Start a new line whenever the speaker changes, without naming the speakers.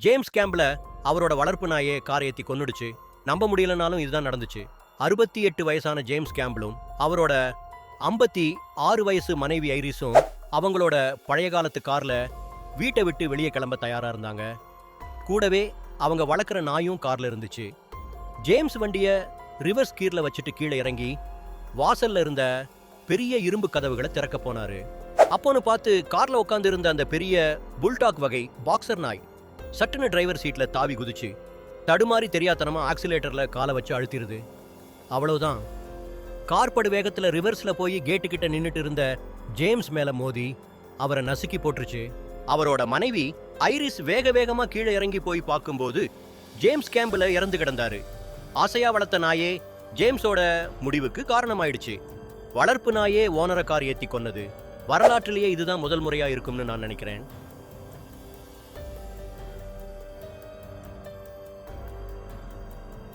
James கேம்ப்ல அவரோட வளர்ப்பு நாயே கார் ஏத்தி கொன்னுடுச்சு. நம்ப முடியலனாலும் இதுதான் நடந்துச்சு. 68 வயசான ஜேம்ஸ் கேம்பிளும் அவரோட 56 வயசு மனைவி ஐரிஸும் அவங்களோட பழைய காலத்து கார்ல வீட்டை விட்டு வெளியே கிளம்ப தயாரா இருந்தாங்க. கூடவே அவங்க வளர்க்குற நாயும் கார்ல இருந்துச்சு. ஜேம்ஸ் வண்டிய ரிவர்ஸ் கீர்ல வச்சுட்டு கீழே இறங்கி வாசல்ல இருந்த பெரிய இரும்பு கதவுகளை திறக்க போனாரு. அப்போன்னு பார்த்து கார்ல உட்கார்ந்து இருந்த அந்த பெரிய புல்டாக் வகை பாக்ஸர் நாய் சட்டுன்னு டிரைவர் சீட்ல தாவி குதிச்சு தடுமாறி தெரியாதனமா ஆக்சிலேட்டர்ல காலை வச்சு அழுத்திருது. அவ்வளவுதான். கார் படு வேகத்துல ரிவர்ஸ்ல போய் கேட்டு கிட்ட நின்னுட்டு இருந்த ஜேம்ஸ் மேல மோதி அவரை நசுக்கி போட்டுருச்சு. அவரோட மனைவி ஐரிஸ் வேக வேகமா கீழே இறங்கி போய் பார்க்கும்போது ஜேம்ஸ் கேம்பில் இறந்து கிடந்தாரு. ஆசையா வளர்த்த நாயே ஜேம்ஸோட முடிவுக்கு காரணமாயிடுச்சு. வளர்ப்பு நாயே ஓனரை கார் ஏத்தி கொன்னது வரலாற்றிலேயே இதுதான் முதல் முறையா இருக்கும்னு நான் நினைக்கிறேன்.